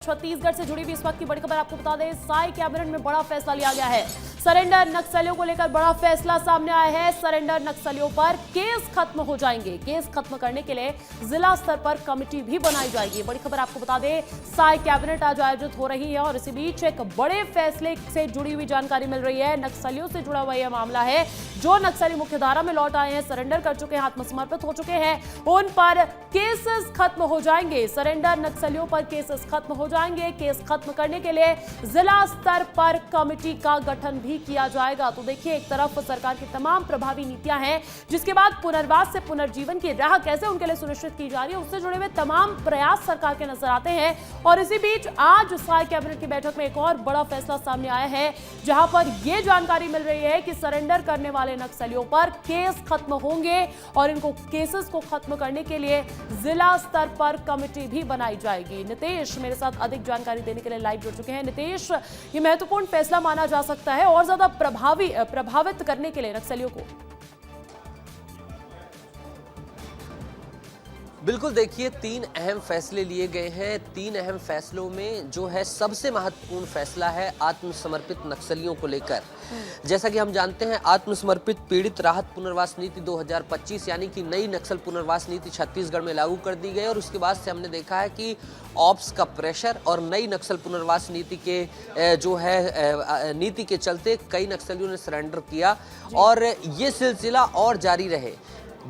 छत्तीसगढ़ से जुड़ी हुई इस वक्त की बड़ी खबर आपको बता दें, साई कैबिनेट में बड़ा फैसला लिया गया है। सरेंडर नक्सलियों को लेकर बड़ा फैसला सामने आया है। सरेंडर नक्सलियों पर केस खत्म हो जाएंगे। केस खत्म करने के लिए जिला स्तर पर कमेटी भी बनाई जाएगी। बड़ी खबर आपको बता दें, साई कैबिनेट आज आयोजित हो रही है और इसी बीच एक बड़े फैसले से जुड़ी हुई जानकारी मिल रही है। नक्सलियों से जुड़ा हुआ यह मामला है। जो नक्सली मुख्यधारा में लौट आए हैं, सरेंडर कर चुके हैं, आत्मसमर्पित हो चुके हैं, उन पर केसेस खत्म हो जाएंगे। सरेंडर नक्सलियों पर केसेस खत्म हो जाएंगे। केस खत्म करने के लिए जिला स्तर पर कमेटी का गठन भी किया जाएगा। तो देखिए, एक तरफ सरकार की तमाम प्रभावी नीतियां हैं, जिसके बाद पुनर्वास से पुनर्जीवन की राह कैसे उनके लिए सुनिश्चित की जा रही है, उससे जुड़े हुए तमाम प्रयास सरकार के नजर आते हैं। और इसी बीच आज साई कैबिनेट की बैठक में एक और बड़ा फैसला सामने आया है, जहां पर यह जानकारी मिल रही है कि सरेंडर करने वाले नक्सलियों पर केस खत्म होंगे और इनको केसेस को खत्म करने के लिए जिला स्तर पर कमेटी भी बनाई जाएगी। नितेश मेरे साथ अधिक जानकारी देने के लिए लाइव जुड़ चुके हैं। नितेश, ये महत्वपूर्ण फैसला माना जा सकता है और ज्यादा प्रभावित करने के लिए नक्सलियों को। बिल्कुल, देखिए, 3 अहम फैसले लिए गए हैं। 3 अहम फैसलों में जो है सबसे महत्वपूर्ण फैसला है आत्मसमर्पित नक्सलियों को लेकर। जैसा कि हम जानते हैं, आत्मसमर्पित पीड़ित राहत पुनर्वास नीति 2025 यानी कि नई नक्सल पुनर्वास नीति छत्तीसगढ़ में लागू कर दी गई और उसके बाद से हमने देखा है कि ऑप्स का प्रेशर और नई नक्सल पुनर्वास नीति के जो है नीति के चलते कई नक्सलियों ने सरेंडर किया और ये सिलसिला और जारी रहे।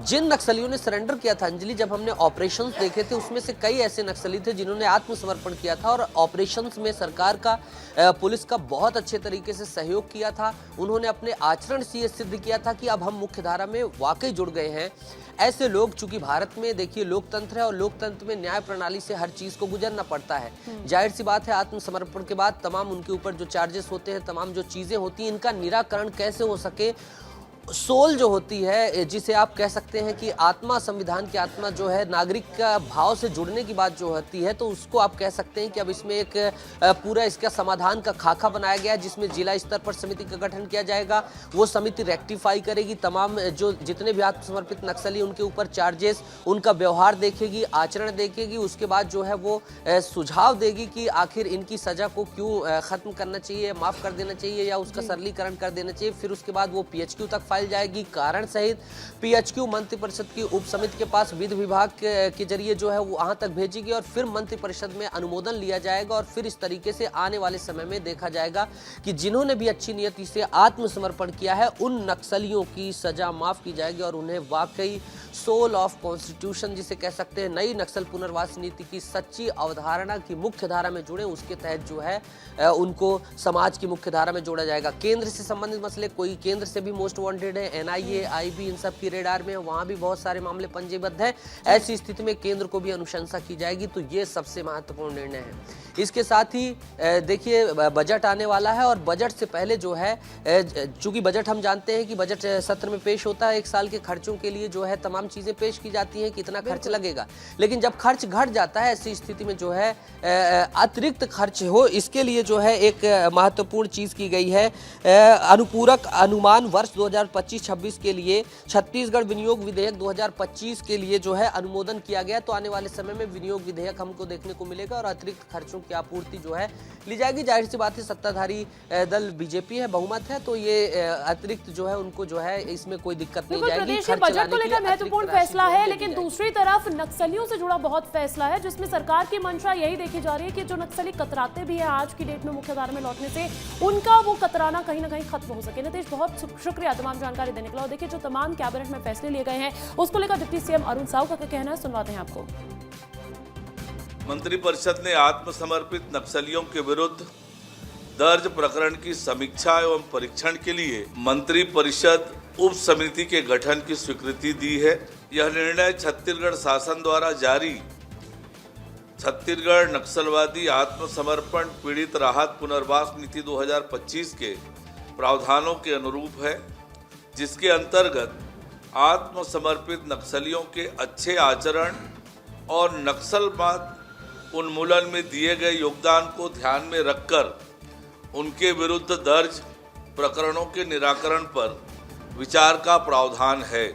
जिन नक्सलियों ने सरेंडर किया था, अंजलि, जब हमने ऑपरेशंस देखे थे, उसमें से कई ऐसे नक्सली थे जिन्होंने आत्मसमर्पण किया था और ऑपरेशंस में सरकार का पुलिस का बहुत अच्छे तरीके से सहयोग किया था। उन्होंने अपने आचरण से ये सिद्ध किया था कि अब हम मुख्यधारा में वाकई जुड़ गए हैं। ऐसे लोग, चूंकि भारत में देखिए लोकतंत्र है और लोकतंत्र में न्याय प्रणाली से हर चीज को गुजरना पड़ता है। जाहिर सी बात है, आत्मसमर्पण के बाद तमाम उनके ऊपर जो चार्जेस होते हैं, तमाम जो चीजें होती हैं, इनका निराकरण कैसे हो सके। सोल जो होती है, जिसे आप कह सकते हैं कि आत्मा, संविधान की आत्मा जो है, नागरिक का भाव से जुड़ने की बात जो होती है, तो उसको आप कह सकते हैं कि अब इसमें एक पूरा इसका समाधान का खाका बनाया गया है, जिसमें जिला स्तर पर समिति का गठन किया जाएगा। वो समिति रेक्टिफाई करेगी तमाम जो जितने भी आत्मसमर्पित नक्सली, उनके ऊपर चार्जेस, उनका व्यवहार देखेगी, आचरण देखेगी। उसके बाद जो है वो सुझाव देगी कि आखिर इनकी सजा को क्यों खत्म करना चाहिए, माफ कर देना चाहिए या उसका सरलीकरण कर देना चाहिए। फिर उसके बाद वो PHQ तक फाइल जाएगी, कारण सहित PHQ मंत्रिपरिषद की उप समिति के पास विधि विभाग के जरिए जो है वो वहां तक भेजेगी और फिर मंत्रिपरिषद में अनुमोदन लिया जाएगा और फिर इस तरीके से आने वाले समय में देखा जाएगा कि जिन्होंने भी अच्छी नियति से आत्मसमर्पण किया है, उन नक्सलियों की सजा माफ की जाएगी और उन्हें वाकई सोल ऑफ कॉन्स्टिट्यूशन, जिसे कह सकते हैं नई नक्सल पुनर्वास नीति की सच्ची अवधारणा की मुख्य धारा में जुड़े, उसके तहत जो है उनको समाज की मुख्य धारा में जोड़ा जाएगा। केंद्र से संबंधित मसले, कोई केंद्र से भी मोस्ट वांटेड है, NIA, IB, इन सब की रेडार में, वहां भी बहुत सारे मामले पंजीबद्ध हैं। ऐसी स्थिति में केंद्र को भी अनुशंसा की जाएगी। तो ये सबसे महत्वपूर्ण निर्णय है। इसके साथ ही देखिए, बजट आने वाला है और बजट से पहले जो है, चूंकि बजट हम जानते हैं कि बजट सत्र में पेश होता है, एक साल के खर्चों के लिए जो है तमाम चीजें पेश की जाती हैं, कितना खर्च लगेगा। लेकिन जब खर्च घट जाता है, ऐसी स्थिति में जो है अतिरिक्त खर्च हो, इसके लिए जो है एक महत्वपूर्ण चीज की गई है। अनुपूरक अनुमान वर्ष 2025-26 के लिए छत्तीसगढ़ विनियोग विधेयक 2025 के लिए जो है अनुमोदन किया गया। तो आने वाले समय में विनियोग विधेयक हमको देखने को मिलेगा और अतिरिक्त खर्चों की आपूर्ति जो है ली जाएगी। जाहिर सी बात है, सत्ताधारी दल BJP है, बहुमत है, तो ये अतिरिक्त जो है उनको जो है इसमें कोई दिक्कत नहीं जाएगी। बजट को लेकर महत्वपूर्ण फैसला है, लेकिन दूसरी तरफ नक्सलियों से जुड़ा बहुत फैसला है, जिसमें सरकार की मंशा यही देखी जा रही है कि जो नक्सली कतराते भी हैं आज की डेट में मुख्यधारा में लौटने से, उनका वो कतराना कहीं ना कहीं खत्म हो सके। नितेश, बहुत शुक्रिया तमाम जानकारी देने के लिए। और देखिए, जो तमाम कैबिनेट में फैसले लिए गए हैं, उसको लेकर डिप्टी CM अरुण साहू का क्या कहना है, सुनवाते हैं आपको। मंत्रिपरिषद ने आत्मसमर्पित नक्सलियों के विरुद्ध दर्ज प्रकरण की समीक्षा एवं परीक्षण के लिए मंत्रिपरिषद उप समिति के गठन की स्वीकृति दी है। यह निर्णय छत्तीसगढ़ शासन द्वारा जारी छत्तीसगढ़ नक्सलवादी आत्मसमर्पण पीड़ित राहत पुनर्वास नीति 2025 के प्रावधानों के अनुरूप है, जिसके अंतर्गत आत्मसमर्पित नक्सलियों के अच्छे आचरण और नक्सलवाद उन्मूलन में दिए गए योगदान को ध्यान में रखकर उनके विरुद्ध दर्ज प्रकरणों के निराकरण पर विचार का प्रावधान है।